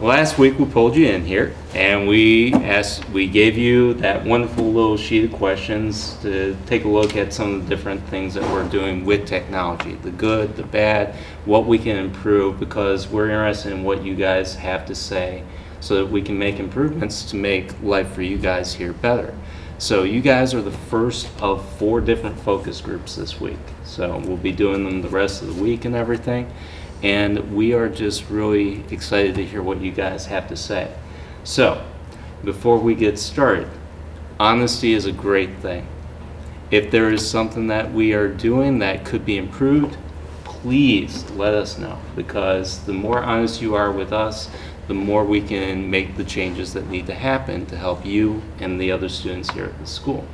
last week we pulled you in here and we gave you that wonderful little sheet of questions to take a look at some of the different things that we're doing with technology, the good, the bad, what we can improve, because we're interested in what you guys have to say so that we can make improvements to make life for you guys here better. So you guys are the first of 4 different focus groups this week. So we'll be doing them the rest of the week and everything. And we are just really excited to hear what you guys have to say. So before we get started, honesty is a great thing. If there is something that we are doing that could be improved, please let us know, because the more honest you are with us, the more we can make the changes that need to happen to help you and the other students here at the school.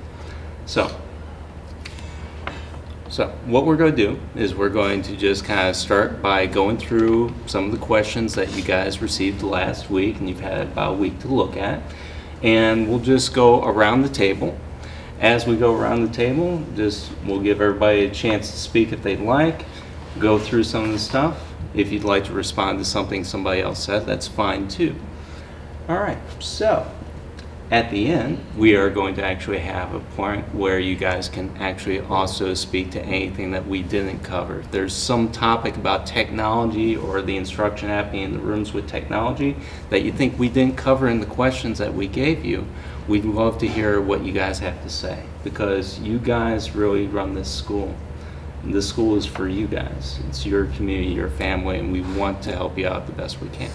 So what we're going to do is we're going to just kind of start by going through some of the questions that you guys received last week, and you've had about a week to look at. And we'll just go around the table. As we go around the table, we'll give everybody a chance to speak if they'd like, go through some of the stuff. If you'd like to respond to something somebody else said, that's fine too. All right, so at the end, we are going to actually have a point where you guys can actually also speak to anything that we didn't cover. If there's some topic about technology or the instruction happening in the rooms with technology that you think we didn't cover in the questions that we gave you, we'd love to hear what you guys have to say, because you guys really run this school. This school is for you guys. It's your community, your family, and we want to help you out the best we can.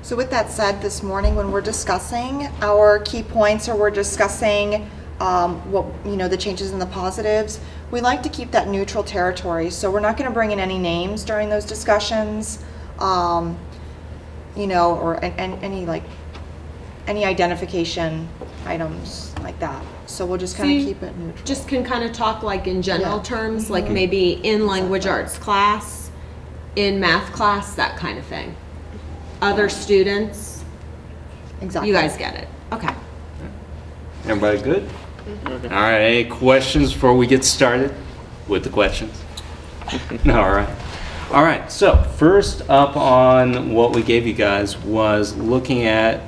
So with that said, this morning when we're discussing our key points, or we're discussing the changes and the positives, we like to keep that neutral territory. So we're not going to bring in any names during those discussions, or any identification items like that. So we'll just kind of keep it neutral. Just can kind of talk like in general terms, like maybe in language arts class, in math class, that kind of thing. Other students. Exactly. You guys get it. Okay. Everybody good? All right, any questions before we get started with the questions? All right, so first up on what we gave you guys was looking at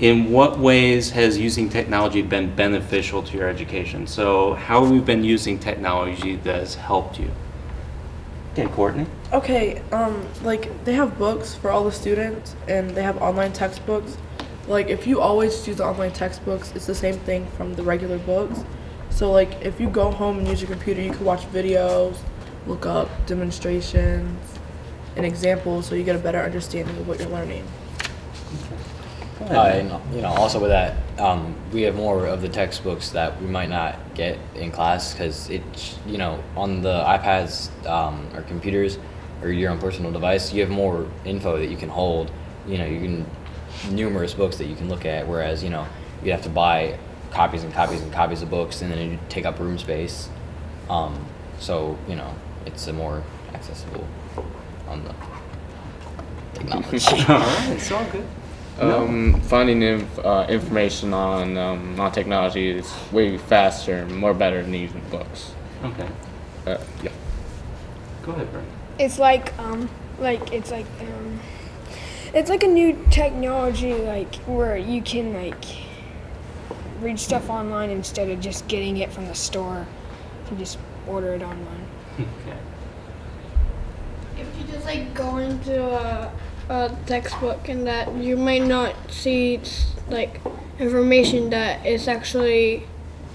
in what ways has using technology been beneficial to your education? So how have we been using technology that has helped you? Okay, Courtney? Okay, like they have books for all the students and they have online textbooks. Like if you always use the online textbooks, it's the same thing from the regular books. So like if you go home and use your computer, you can watch videos, look up demonstrations and examples so you get a better understanding of what you're learning. And also with that, we have more of the textbooks that we might not get in class, because on the iPads or computers or your own personal device, you have more info that you can hold. Numerous books that you can look at, whereas you have to buy copies and copies and copies of books, and then you take up room space. So it's a more accessible on the technology. All right, it's all good. Finding information on technology is way faster and more better than using books. Okay. Yeah. Go ahead, Brent. It's it's like a new technology, where you can read stuff online instead of just getting it from the store. You just order it online. Okay. If you just go into a textbook and that you might not see information that is actually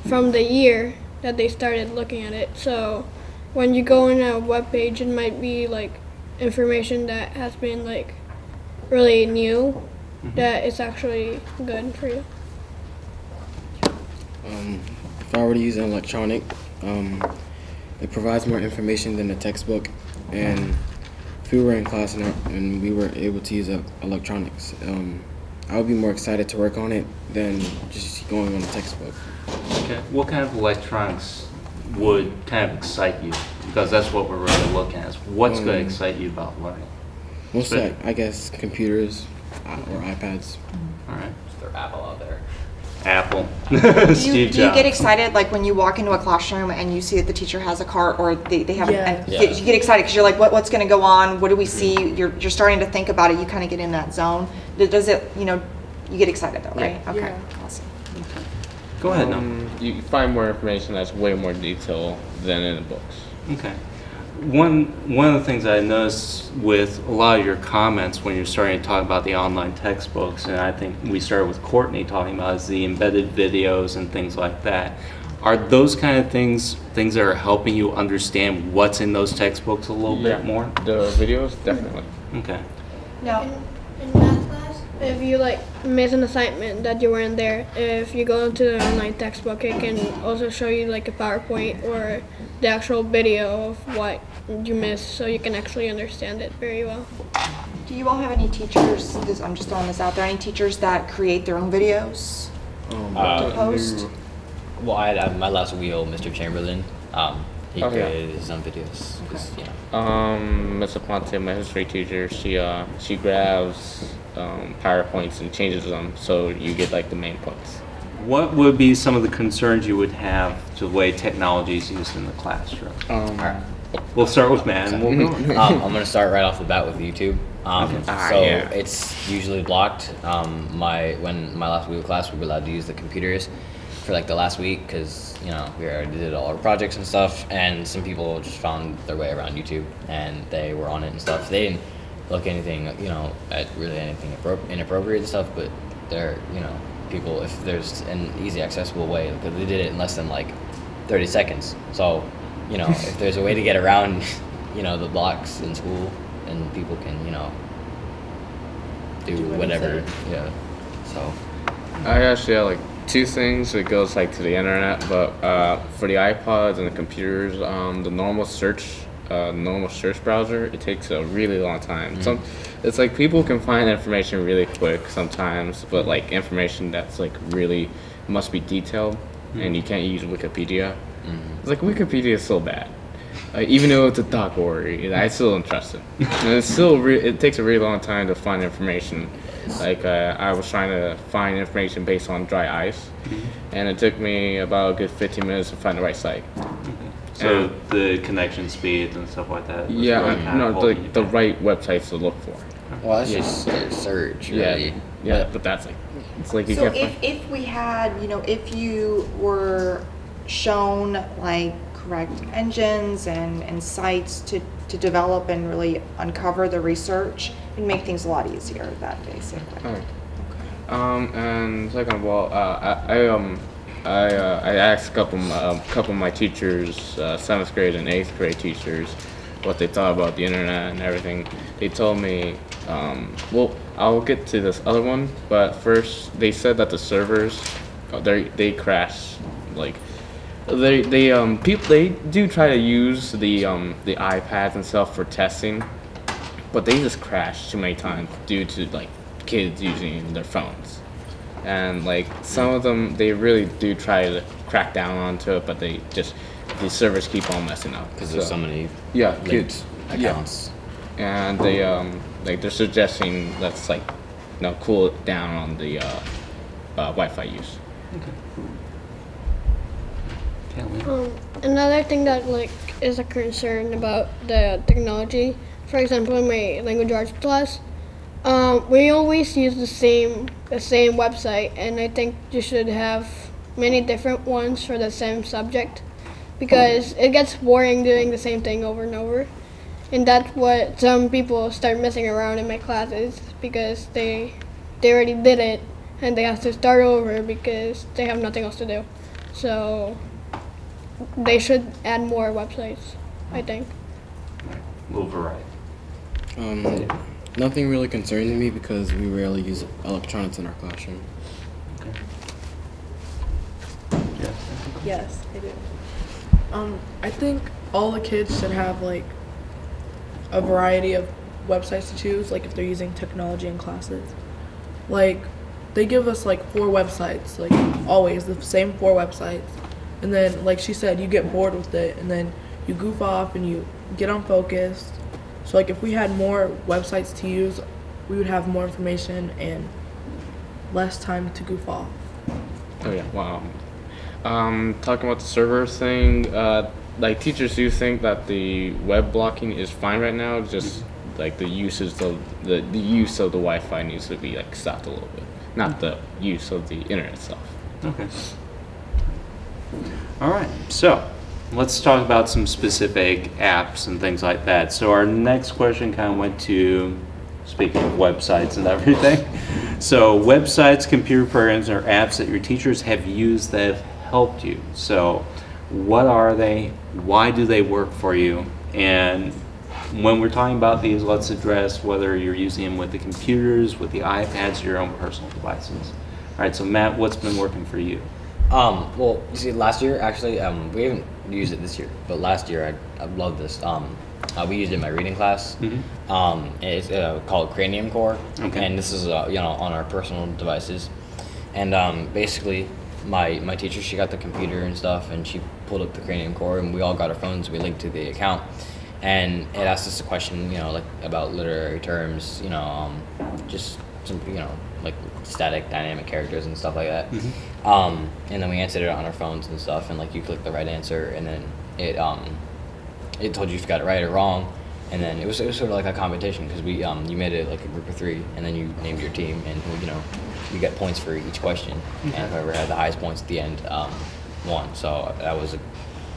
from the year that they started looking at it. So when you go on a web page, it might be information that has been really new, that is actually good for you. If I were to use an electronic, it provides more information than a textbook, and if we were in class and we were able to use electronics, I would be more excited to work on it than just going on a textbook. Okay. What kind of electronics would kind of excite you? Because that's what we're really looking at. What's going to excite you about learning? Mostly, I guess, computers or iPads. All right. Is there Apple out there? Apple. Do Steve you get Jobs. excited when you walk into a classroom and you see that the teacher has a cart, or they have Yeah. you get excited because you're like, what's going to go on? What do we see? You're starting to think about it. You kind of get in that zone. Does it, you get excited though, right? Okay, Yeah. awesome. Go ahead, now. You find more information that's way more detail than in the books. Okay. One of the things I noticed with a lot of your comments when you're starting to talk about the online textbooks, and I think we started with Courtney talking about, is the embedded videos and things like that. Are those kind of things that are helping you understand what's in those textbooks a little bit more? The videos, definitely. Okay. Now, In math class, if you like miss an assignment that you weren't there, if you go into the online textbook, it can also show you like a PowerPoint or the actual video of what you missed, so you can actually understand it very well. do you all have any teachers, I'm just throwing this out there, any teachers that create their own videos to post? Well, I had my last wheel, Mr. Chamberlain. He Oh, yeah. created his own videos. 'Cause, you know. Miss Aponte, my history teacher, she grabs PowerPoints and changes them so you get like the main points. What would be some of the concerns you would have to the way technology is used in the classroom? We'll start with Matt and we'll go. I'm gonna start right off the bat with YouTube. So yeah. it's usually blocked. When my last week of class, we were allowed to use the computers for like the last week because we already did all our projects and stuff, and some people just found their way around YouTube and they were on it and stuff. They didn't look anything at really anything inappropriate and stuff, but they're people, if there's an easy accessible way, because they did it in less than like 30 seconds. So if there's a way to get around the blocks in school and people can do whatever, yeah. So I actually have like two things. It goes like to the internet, but for the iPods and the computers, the normal search browser, it takes a really long time. It's like people can find information really quick sometimes, but like information that's like really must be detailed, and you can't use Wikipedia. It's like Wikipedia is so bad. Even though it's a .org, I still don't trust it. And it's still it takes a really long time to find information. Like I was trying to find information based on dry ice, and it took me about a good 15 minutes to find the right site. So the connection speeds and stuff like that. Was Yeah, really kind of holding you the back. right websites to look for. well, that's just a search, really. Yeah, but that's like it's like you So can't find. if we had, if you were shown like correct engines and sites to develop and really uncover the research and make things a lot easier, that basically. And second of all, I asked a couple of my teachers, 7th grade and 8th grade teachers, what they thought about the internet and everything. They told me, well, I'll get to this other one, but first they said that the servers, they crash. Like they do try to use the iPads and stuff for testing, but they just crash too many times due to like kids using their phones. And like some of them, they really do try to crack down onto it, but the servers keep on messing up Because there's so many linked linked accounts. and they they're suggesting let's like cool it down on the Wi-Fi use. Another thing that like is a concern about the technology, for example, in my language arts class, we always use the same website, and I think you should have many different ones for the same subject, because it gets boring doing the same thing over and over, and that's what some people start messing around in my classes, because they already did it and they have to start over because they have nothing else to do. So they should add more websites, I think. A little variety. Nothing really concerns me because we rarely use electronics in our classroom. Yes, I do. I think all the kids should have like a variety of websites to choose, like if they're using technology in classes. Like they give us like 4 websites, like always the same 4 websites. And then like she said, you get bored with it and then you goof off and you get unfocused. So like if we had more websites to use, we would have more information and less time to goof off. Oh yeah, wow. Talking about the server thing, like teachers do think that the web blocking is fine right now, just like the uses of the use of the Wi-Fi needs to be like stopped a little bit, not the use of the internet itself. Okay. All right, so let's talk about some specific apps and things like that. So our next question kind of went to, speaking of websites and everything. So websites, computer programs, or apps that your teachers have used that have helped you. So what are they? Why do they work for you? And when we're talking about these, let's address whether you're using them with the computers, with the iPads, your own personal devices. All right, so Matt, what's been working for you? Well, you see, last year, actually, we haven't used it this year, but last year I loved this. We used it in my reading class. It's called Cranium Core, Okay. and this is you know, on our personal devices. And basically, my teacher, she got the computer and stuff, and she pulled up the Cranium Core, and we all got our phones. We linked to the account, and it asked us a question, you know, like about literary terms, you know, just some, you know, like static, dynamic characters and stuff like that. And then we answered it on our phones and stuff, and like you click the right answer, and then it told you if you got it right or wrong, and then it was sort of like a competition because we you made it like a group of 3, and then you named your team, and you know, you get points for each question, and whoever had the highest points at the end won. So that was a,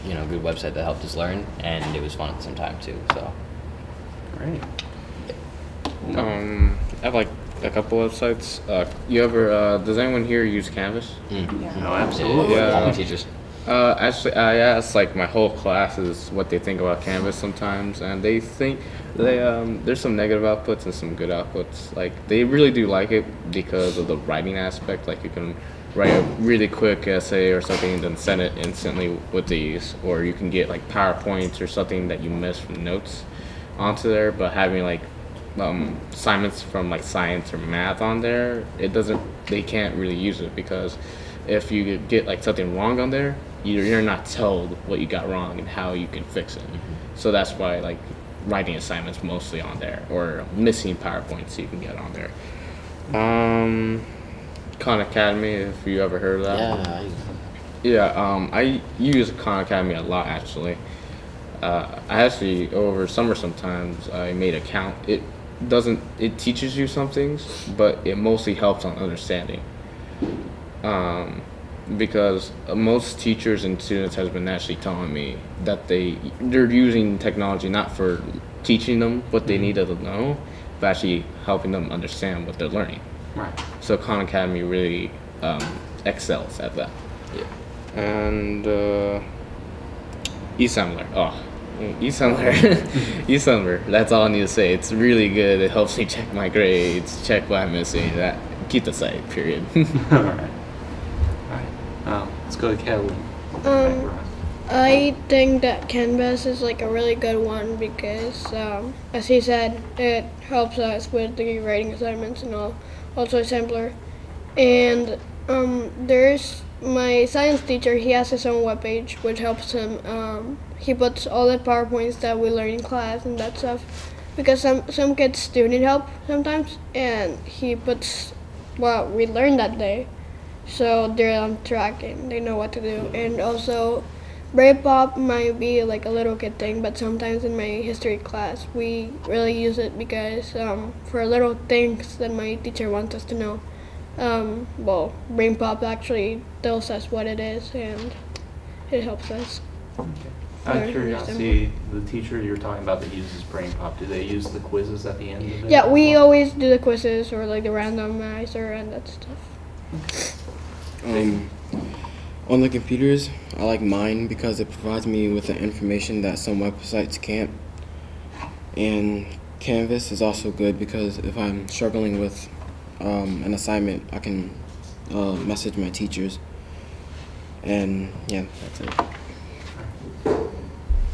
you know, good website that helped us learn, and it was fun at the same time too. So Great. I have like a couple websites. You ever does anyone here use Canvas? No, absolutely. Yeah. All my teachers. Actually, I asked like my whole class is what they think about Canvas sometimes, and they think there's some negative outputs and some good outputs. Like they really do like it because of the writing aspect. Like you can write a really quick essay or something and then send it instantly with these, or you can get like PowerPoints or something that you missed from notes onto there. But having like assignments from like science or math on there, they can't really use it because if you get like something wrong on there, you're not told what you got wrong and how you can fix it. So that's why like writing assignments mostly on there, or missing PowerPoints you can get on there. Khan Academy, if you ever heard of that. Yeah, I use Khan Academy a lot actually. I actually over summer sometimes I made an account. It teaches you some things, but it mostly helps on understanding. Because most teachers and students has been actually telling me that they're using technology not for teaching them what they need to know, but actually helping them understand what they're learning. Right. So Khan Academy really excels at that. Yeah. And eSeminar. eSeminar. eSeminar. That's all I need to say. It's really good. It helps me check my grades, check what I'm missing. Keep the site. Period. All right. Let's go to Kathleen. I think that Canvas is like a really good one because, as he said, it helps us with the writing assignments and all. Also Assembler. And there's my science teacher, he has his own webpage which helps him. He puts all the PowerPoints that we learn in class and that stuff because some kids do need help sometimes, and he puts what we learned that day. So they're on track and they know what to do. And also, Brave Pop might be like a little kid thing, but sometimes in my history class, we really use it because for little things that my teacher wants us to know. Well, Brain Pop actually tells us what it is, and it helps us. Okay. Out of curiosity, the teacher you're talking about that uses Brain Pop, do they use the quizzes at the end of it? Yeah, we always do the quizzes or like the randomizer and that stuff. On the computers, I like mine because it provides me with the information that some websites can't. And Canvas is also good because if I'm struggling with an assignment, I can message my teachers. And yeah, that's it.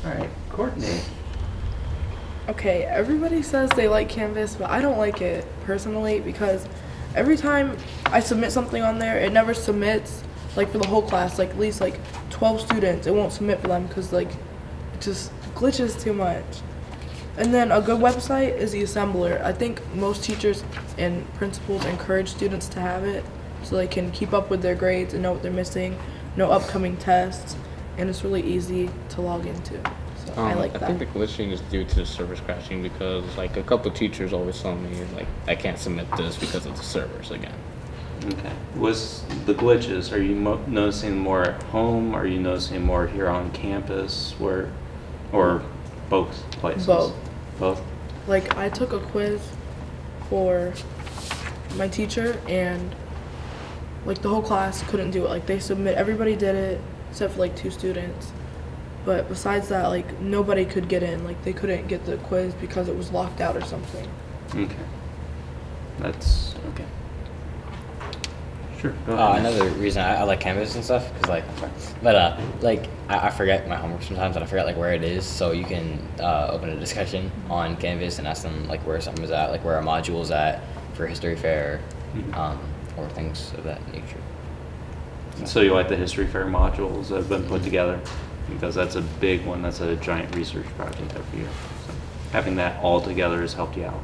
All right, Courtney. Okay, everybody says they like Canvas, but I don't like it personally because every time I submit something on there, it never submits like for the whole class, like at least like 12 students. It won't submit for them because like it just glitches too much. And then a good website is the Assembler. I think most teachers and principals encourage students to have it so they can keep up with their grades and know what they're missing, know upcoming tests, and it's really easy to log into. So I like that. I think the glitching is due to the servers crashing because like a couple of teachers always tell me like I can't submit this because of the servers again. Okay. Was the glitches, are you noticing more at home? Are you noticing more here on campus? Or both places? Both. Both? Like I took a quiz for my teacher and like the whole class couldn't do it. Like everybody did it except for like 2 students. But besides that, like nobody could get in. Like they couldn't get the quiz because it was locked out or something. Okay. That's okay. Sure. Go ahead. Another reason I like Canvas and stuff, cause like, I'm sorry, but like I forget my homework sometimes, and I forget like where it is. So you can open a discussion on Canvas and ask them like where something is at, like where a module is at for history fair, or things of that nature. So you like the history fair modules that have been put together, because that's a big one. That's a giant research project every year. So having that all together has helped you out.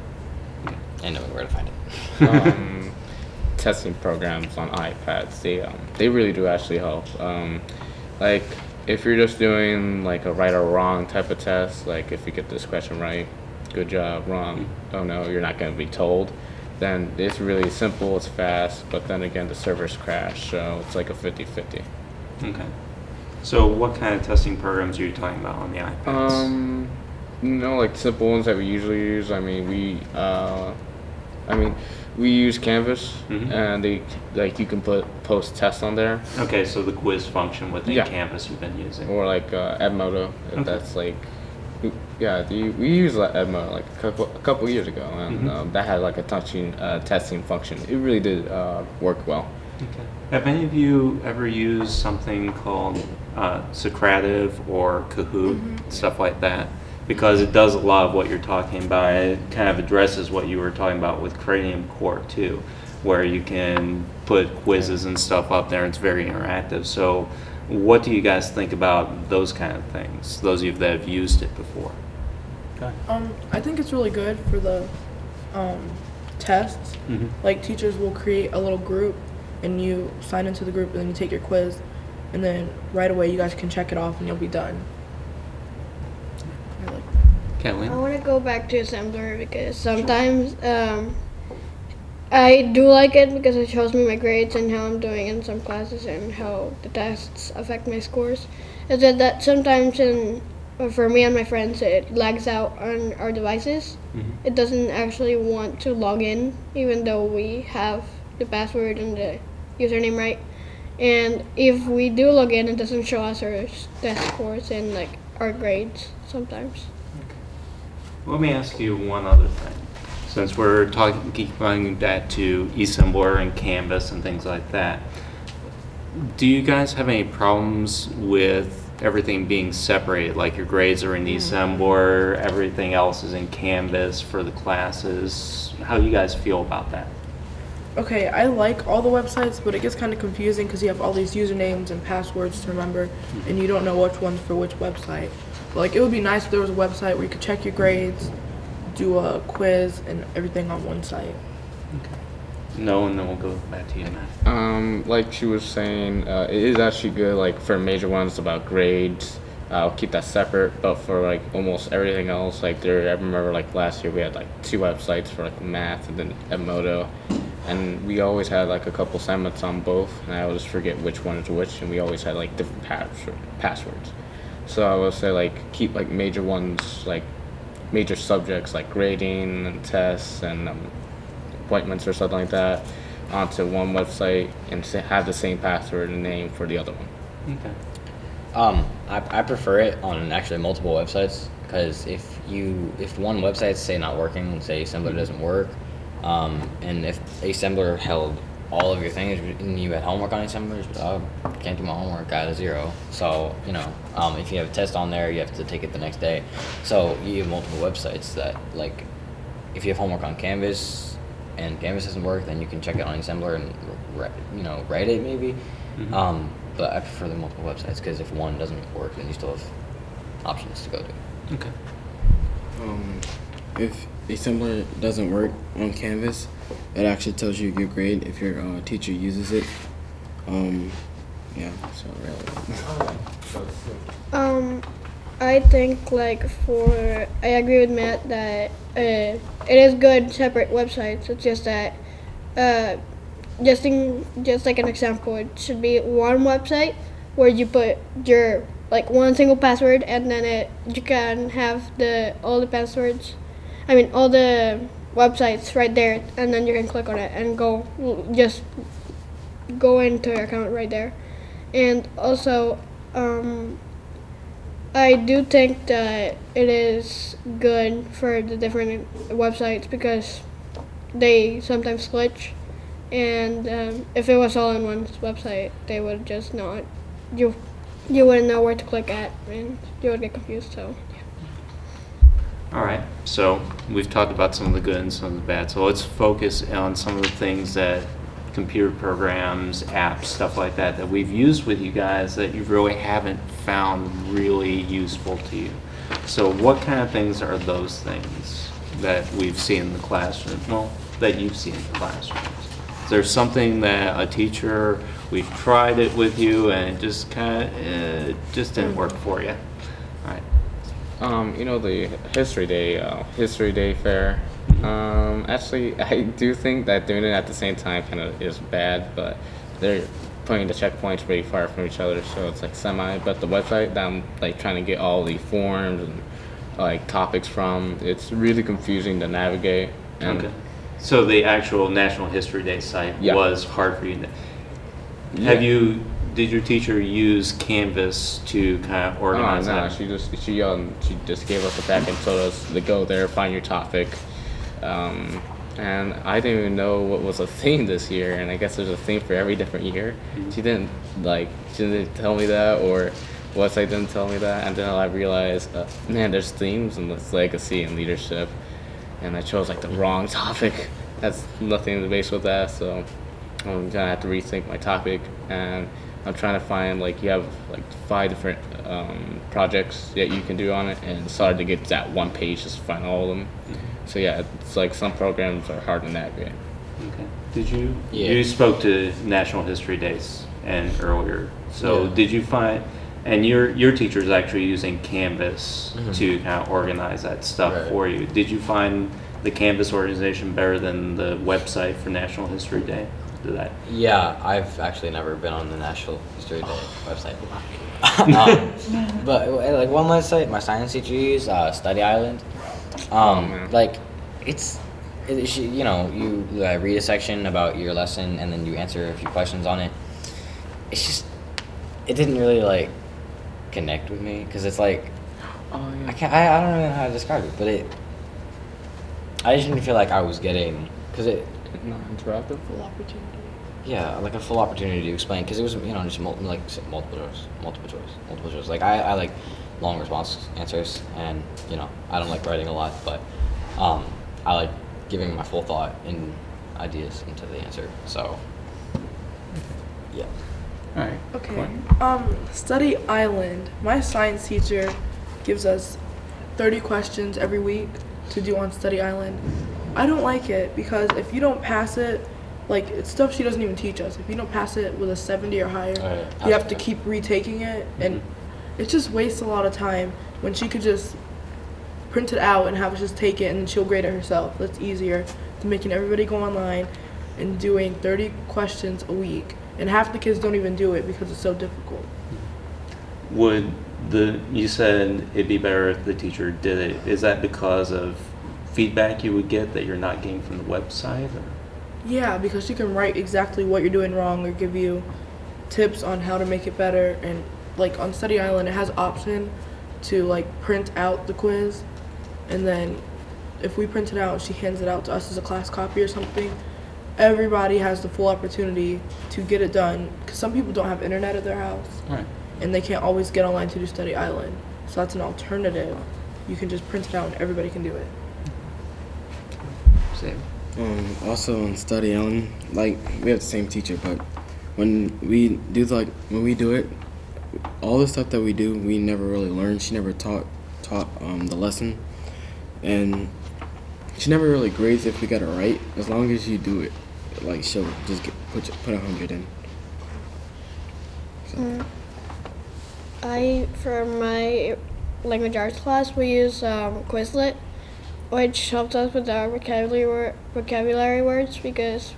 Okay. And knowing where to find it. Testing programs on iPads, they really do actually help. Like if you're just doing like a right or wrong type of test, like if you get this question right, good job, wrong, oh no, you're not going to be told, then it's really simple, it's fast, but then again the servers crash, so it's like a 50-50. Okay. So what kind of testing programs are you talking about on the iPads? Like simple ones that we usually use. We use Canvas, and they like you can post tests on there. Okay, so the quiz function within Canvas you've been using. Or like Edmodo, if that's like, we used Edmodo like a couple years ago, and that had like a testing function. It really did work well. Okay. Have any of you ever used something called Socrative or Kahoot, stuff like that? Because it does a lot of what you're talking about. It kind of addresses what you were talking about with Cranium Core too, where you can put quizzes and stuff up there. It's very interactive. So what do you guys think about those kind of things, those of you that have used it before? Okay. I think it's really good for the tests. Like teachers will create a little group and you sign into the group and then you take your quiz and then right away you guys can check it off and you'll be done. Kathleen? I want to go back to assembler because sometimes I do like it because it shows me my grades and how I'm doing in some classes and how the tests affect my scores. It's that sometimes for me and my friends it lags out on our devices. It doesn't actually want to log in even though we have the password and the username right. And if we do log in, it doesn't show us our test scores and like our grades sometimes. Let me ask you one other thing. Since we're keeping that to eAssembler and Canvas and things like that, do you guys have any problems with everything being separated? Like your grades are in eAssembler, everything else is in Canvas for the classes. How do you guys feel about that? Okay, I like all the websites, but it gets kind of confusing because you have all these usernames and passwords to remember, and you don't know which one's for which website. But like, it would be nice if there was a website where you could check your grades, do a quiz, and everything on one site. Okay. No, and then we'll go back to you, Matt. Like she was saying, it is actually good. Like for major ones about grades, I'll keep that separate. But for like almost everything else, like I remember like last year we had like 2 websites for like math and then Edmodo. And we always had like a couple assignments on both, and I always forget which one is which, and we always had like different passwords. So I would say like keep like major ones, like major subjects like grading and tests and appointments or something like that onto one website and have the same password and name for the other one. Okay. I prefer it on actually multiple websites because if one website's say not working, say Assembler doesn't work, and if Assembler held all of your things and you had homework on Assembler, can't do my homework, got a 0. So, if you have a test on there, you have to take it the next day. So you have multiple websites that, like, if you have homework on Canvas and Canvas doesn't work, then you can check it on Assembler and, write it maybe. But I prefer the multiple websites because if one doesn't work, then you still have options to go to. Okay. If Assembler doesn't work on Canvas, it actually tells you your grade if your teacher uses it. So really. I think I agree with Matt that it is good separate websites. It's just that just like an example, it should be one website where you put your one single password, and then you can have all the passwords. I mean all the websites right there, and then you can click on it and just go into your account right there. And also, I do think that it is good for the different websites because they sometimes glitch, and if it was all in one website, they would just not. You wouldn't know where to click at, and you would get confused. So. All right, so we've talked about some of the good and some of the bad. So let's focus on some of the things that computer programs, apps, stuff like that we've used with you guys that you really haven't found really useful to you. So what kind of things are those things that we've seen in the classroom? Well, that you've seen in the classrooms. Is there something that a teacher, we've tried it with you and it just kind of just didn't work for you? All right. The History Day fair. Actually, I do think that doing it at the same time kind of is bad, but they're putting the checkpoints pretty far from each other, so it's like semi. But the website that I'm trying to get all the forms and topics from, it's really confusing to navigate. And okay. So the actual National History Day site was hard for you. Did your teacher use Canvas to kind of organize that? She just gave us a pack and told us to go there, find your topic. And I didn't even know what was a theme this year, and I guess there's a theme for every different year. Mm-hmm. She didn't tell me that, or website didn't tell me that, and then I realized, there's themes and it's legacy and leadership, and I chose the wrong topic. That's nothing to base with that, so I'm gonna have to rethink my topic, and I'm trying to find you have 5 different projects that you can do on it, and it's hard to get to that one page just to find all of them. Mm-hmm. So yeah, it's some programs are hard to navigate. Okay. Did you? Yeah. You spoke to National History Days earlier. So did you find? And your teacher is actually using Canvas to kind of organize that stuff for you. Did you find the Canvas organization better than the website for National History Day? Yeah, I've actually never been on the National History Day website. But one website my science teacher used, Study Island. You read a section about your lesson and then you answer a few questions on it. It didn't really connect with me because it's I don't know how to describe it, but I just didn't feel like I was getting not interactive. Full opportunity. Yeah, a full opportunity to explain because it was just multiple choice. I like long response answers, and I don't like writing a lot, but I like giving my full thought and ideas into the answer. So yeah. All right. Okay. Study Island. My science teacher gives us 30 questions every week to do on Study Island. I don't like it because if you don't pass it, it's stuff she doesn't even teach us. If you don't pass it with a 70 or higher, you have to keep retaking it, and it just wastes a lot of time when she could just print it out and have us just take it and she'll grade it herself. That's easier than making everybody go online and doing 30 questions a week, and half the kids don't even do it because it's so difficult. You said it'd be better if the teacher did it. Is that because of feedback you would get that you're not getting from the website? Or? Yeah, because she can write exactly what you're doing wrong or give you tips on how to make it better. And on Study Island, it has option to print out the quiz, and then if we print it out, she hands it out to us as a class copy or something. Everybody has the full opportunity to get it done because some people don't have internet at their house, and they can't always get online to do Study Island. So that's an alternative. You can just print it out and everybody can do it. Same. Also on Study Island, we have the same teacher, but when we do it, all the stuff that we do, we never really learned. She never taught the lesson, and she never really grades if we got it right. As long as you do it, she'll just put 100 in. So. For my language arts class, we use Quizlet, which helps us with our vocabulary words because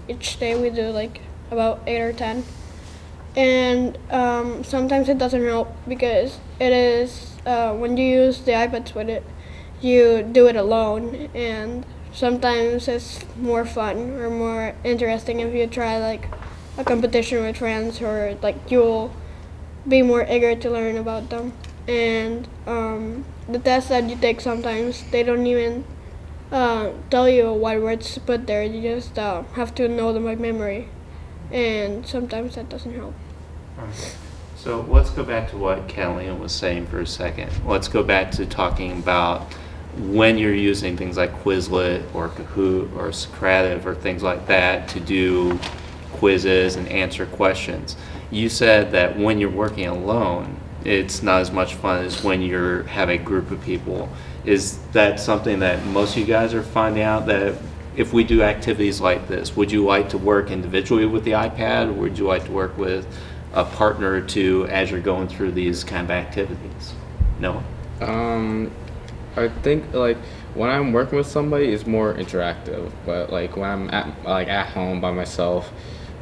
each day we do like about 8 or 10. And sometimes it doesn't help because it is when you use the iPads with it, you do it alone, and sometimes it's more fun or more interesting if you try like a competition with friends, or like you'll be more eager to learn about them. And the tests that you take sometimes, they don't even tell you what words to put there. You just have to know them by memory, and sometimes that doesn't help. So let's go back to what Catalina was saying for a second. Let's go back to talking about when you're using things like Quizlet or Kahoot or Socrative or things like that to do quizzes and answer questions. You said that when you're working alone, it's not as much fun as when you have a group of people. Is that something that most of you guys are finding out, that if we do activities like this, would you like to work individually with the iPad, or would you like to work with a partner or two as you're going through these kind of activities? No? I think like when I'm working with somebody, it's more interactive. But like when I'm at home by myself,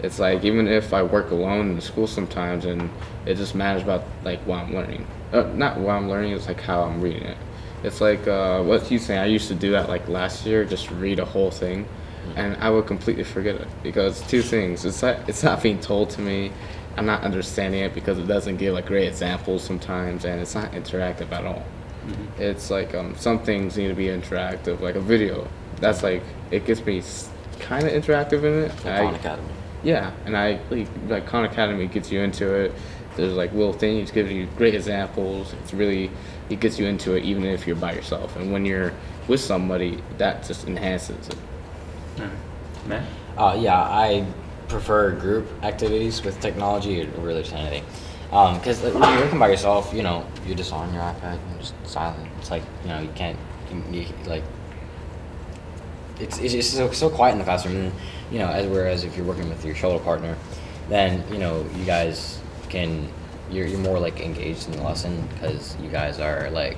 it's like even if I work alone in school sometimes, and it just matters about like what I'm learning. Not what I'm learning, it's like how I'm reading it. It's like what he's saying. I used to do that like last year, just read a whole thing, and I would completely forget it because two things. It's not being told to me. I'm not understanding it because it doesn't give like great examples sometimes, and it's not interactive at all. Mm-hmm. It's like some things need to be interactive, like a video. That's like, it gets me kind of interactive in it. Like Khan Academy. Yeah, and I like Khan Academy gets you into it. There's like little things, gives you great examples. It gets you into it even if you're by yourself. And when you're with somebody, that just enhances it. Matt? Yeah, I prefer group activities with technology, or really just anything. Because when you're working by yourself, you're just on your iPad, you're just silent. It's like, you can't, like, it's just so quiet in the classroom. And, whereas if you're working with your shoulder partner, then, you guys you're more like engaged in the lesson because you guys are like,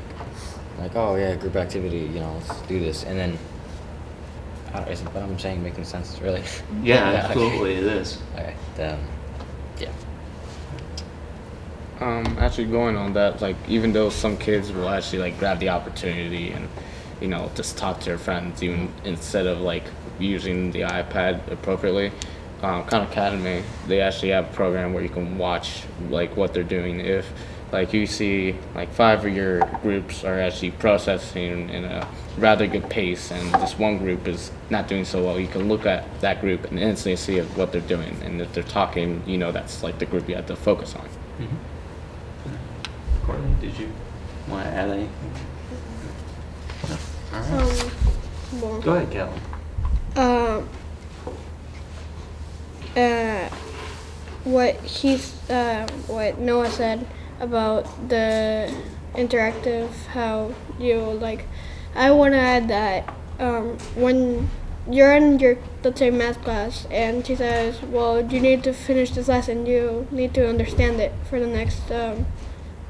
oh yeah, group activity, let's do this. And then, is what I'm saying making sense, really? Yeah, absolutely, it is. Okay, yeah. Actually going on that, like even though some kids will actually like grab the opportunity and just talk to their friends even instead of like using the iPad appropriately, Khan Academy, they actually have a program where you can watch like what they're doing. If like you see like 5 of your groups are actually processing in a rather good pace and this one group is not doing so well, you can look at that group and instantly see what they're doing, and if they're talking, that's like the group you have to focus on. Mm-hmm. Courtney, did you want to add anything? No. All right. Well, Go ahead, Kellen. What Noah said about the interactive, how I want to add that when you're in your, let's say, math class, and she says, well, you need to finish this lesson, you need to understand it for the next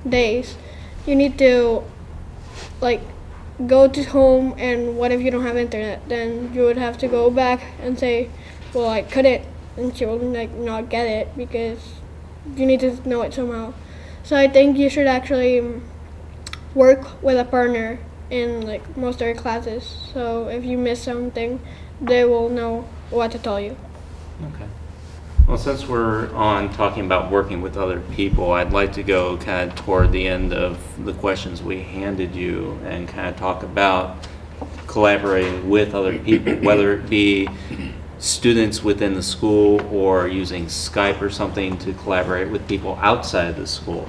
days, you need to go to home, and what if you don't have internet? Then you would have to go back and say, well, I couldn't, and she will not get it because you need to know it somehow. So I think you should actually work with a partner in most of your classes. So if you miss something, they will know what to tell you. Okay. Well, since we're on talking about working with other people, I'd like to go kind of toward the end of the questions we handed you and kind of talk about collaborating with other people, whether it be students within the school or using Skype or something to collaborate with people outside the school.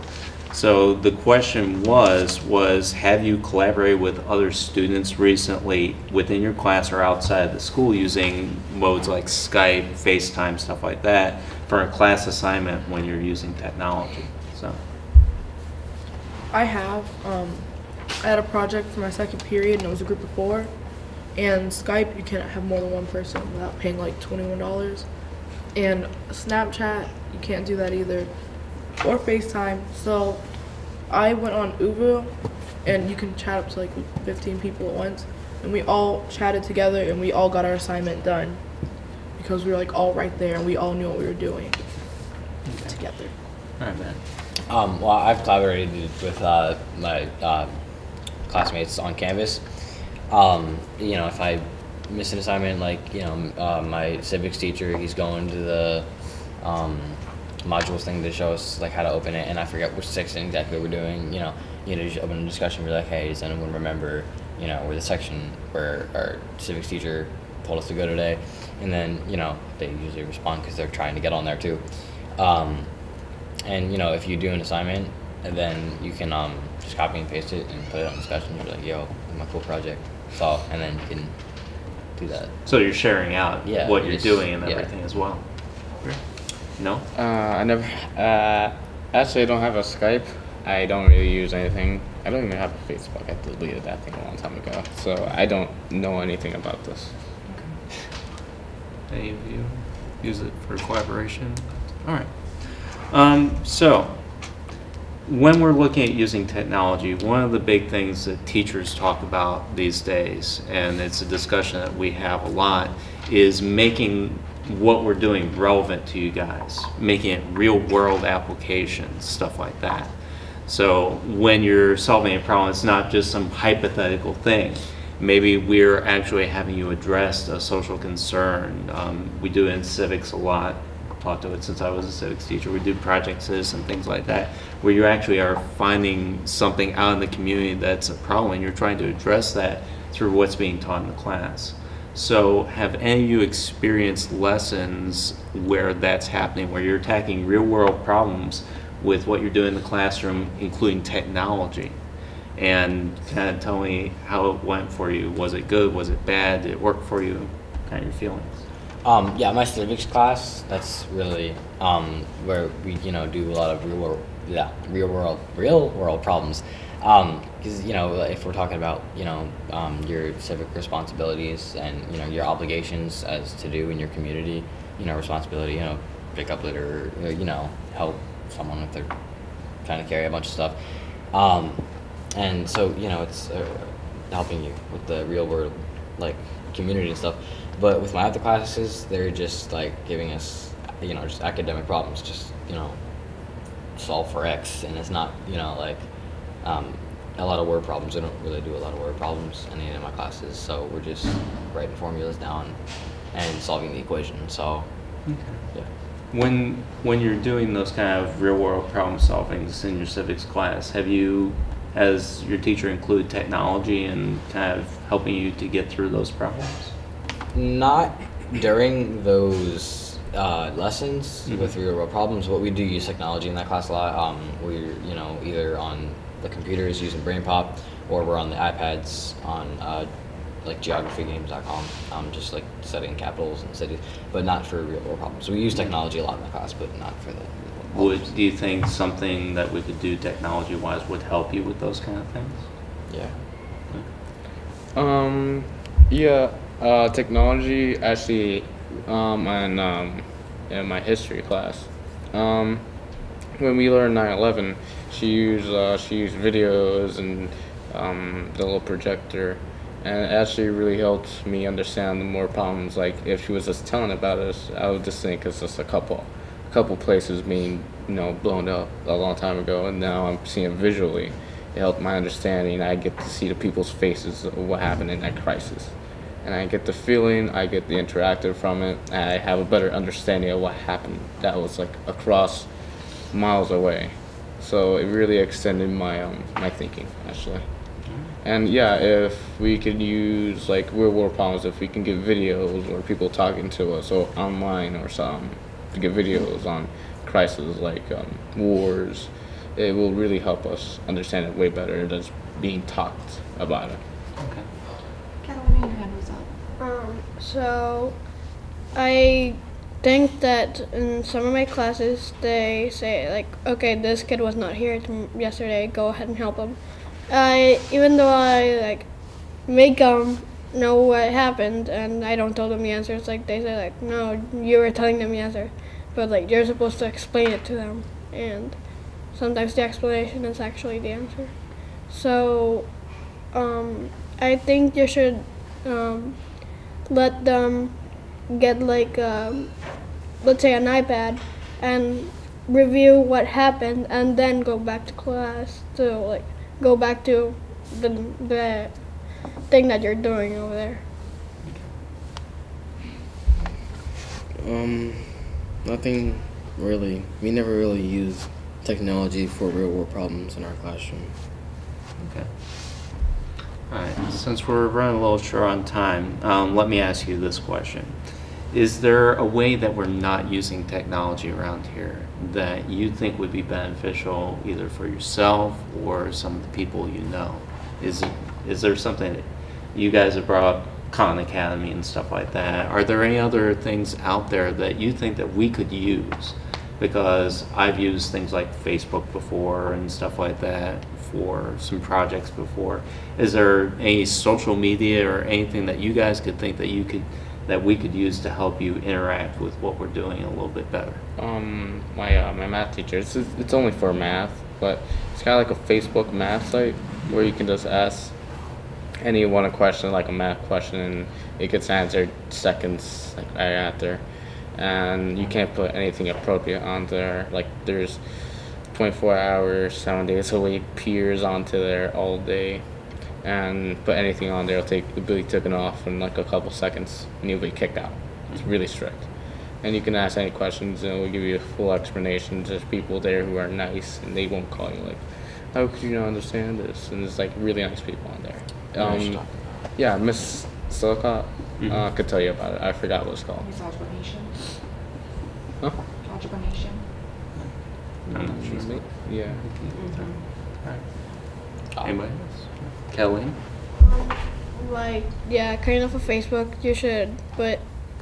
So the question was have you collaborated with other students recently within your class or outside the school using modes like Skype, FaceTime, stuff like that for a class assignment when you're using technology? So I have. I had a project for my second period, and it was a group of 4. And Skype, you can't have more than one person without paying like $21. And Snapchat, you can't do that either. Or FaceTime. So I went on Uvu, and you can chat up to like 15 people at once, and we all chatted together, and we all got our assignment done because we were like all right there, and we all knew what we were doing together. All right, man. Well, I've collaborated with my classmates on Canvas. You know, if I miss an assignment, like, you know, my civics teacher, he's going to the modules thing to show us like how to open it, and I forget which section exactly we're doing. You know, just open a discussion. We're like, hey, does anyone remember, you know, where the section where our civics teacher told us to go today? And then, you know, they usually respond because they're trying to get on there too. And you know, if you do an assignment, and then you can just copy and paste it and put it on discussion. You're like, yo, my cool project. So, and then you can do that. So you're sharing out what you're doing and yeah. everything as well. No? I never. Actually, I don't have a Skype. I don't really use anything. I don't even have a Facebook. I deleted that thing a long time ago. So I don't know anything about this. Any of you use it for collaboration? All right. So when we're looking at using technology, one of the big things that teachers talk about these days, and it's a discussion that we have a lot, is making what we're doing relevant to you guys, making it real world applications, stuff like that. So when you're solving a problem, it's not just some hypothetical thing. Maybe we're actually having you address a social concern. We do it in civics a lot. Taught to it since I was a civics teacher. We do projects and things like that, where you actually are finding something out in the community that's a problem, and you're trying to address that through what's being taught in the class. So have any of you experienced lessons where that's happening, where you're attacking real world problems with what you're doing in the classroom, including technology? And kind of tell me how it went for you. Was it good? Was it bad? Did it work for you? Kind of your feelings. Yeah, my civics class, that's really where we, you know, do a lot of real world problems. Because, you know, if we're talking about, you know, your civic responsibilities and, you know, your obligations as to do in your community, you know, responsibility, you know, pick up litter, you know, help someone if they're trying to carry a bunch of stuff. And so, you know, it's helping you with the real world, like, community and stuff. But with my other classes, they're just like giving us, you know, just academic problems, just, you know, solve for X, and it's not, you know, like a lot of word problems. I don't really do a lot of word problems in any of my classes, so we're just writing formulas down and solving the equation. So, okay. Yeah. When you're doing those kind of real world problem solvings in your civics class, has your teacher include technology and kind of helping you to get through those problems? Not during those lessons with real world problems, but we do use technology in that class a lot. We're, you know, either on the computers using BrainPop, or we're on the iPads on like geographygames.com, just like studying capitals and cities, but not for real world problems. So we use technology a lot in the class, but not for the Do you think something that we could do technology wise would help you with those kind of things? Yeah. Technology actually in my history class. When we learned 9/11, she used videos and the little projector, and it actually really helped me understand the more problems. Like if she was just telling about us, I would just think it's just a couple places being, you know, blown up a long time ago, and now I'm seeing it visually. It helped my understanding. I get to see the people's faces of what happened in that crisis. And I get the feeling, I get the interactive from it, and I have a better understanding of what happened that was like across miles away. So it really extended my my thinking, actually. And yeah, if we could use like real world problems, if we can get videos or people talking to us or online or something, to get videos on crises like wars, it will really help us understand it way better than just being talked about it. Okay. Catalina, your hand was up. So I think that in some of my classes they say like, okay, this kid was not here yesterday, go ahead and help him. Even though I like make them know what happened and I don't tell them the answers, like they say like, no, you were telling them the answer, but like you're supposed to explain it to them. And sometimes the explanation is actually the answer. So I think you should let them get like let's say an iPad and review what happened, and then go back to class to like go back to the thing that you're doing over there. Nothing really. We never really use technology for real world problems in our classroom. Okay. All right. Since we're running a little short on time, let me ask you this question. Is there a way that we're not using technology around here that you think would be beneficial either for yourself or some of the people you know? Is there something that you guys have brought up, Khan Academy and stuff like that? Are there any other things out there that you think that we could use? Because I've used things like Facebook before and stuff like that for some projects before. Is there any social media or anything that you guys could think that we could use to help you interact with what we're doing a little bit better? My math teacher, it's only for math, but it's kind of like a Facebook math site where you can just ask anyone a question, like a math question, and it gets answered seconds like right after. And you can't put anything appropriate on there. Like there's 24 hours, 7 days a week, peers onto there all day, and put anything on there, it'll be taken off in like a couple seconds, and you'll be kicked out. It's really strict. And you can ask any questions, and we'll give you a full explanation. There's people there who are nice, and they won't call you like, "How could you not understand this?" And there's like really nice people on there. Yeah, Miss Silicott could tell you about it. I forgot what it's called. Is Algebra Nation? Huh? Algebra Nation? I'm not sure. Yeah. Anybody else? Kelly? Like, yeah, kind of a Facebook, you should put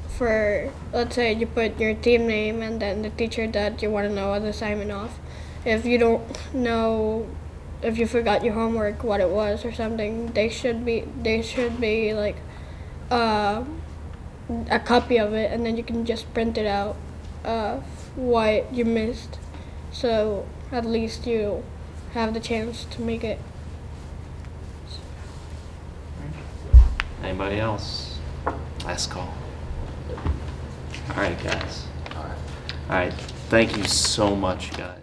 for, let's say you put your team name and then the teacher that you want to know an assignment of. If you don't know, if you forgot your homework, what it was or something, they should be like a copy of it, and then you can just print it out what you missed. So at least you have the chance to make it. Anybody else? Last call. All right, guys. All right. Thank you so much, guys.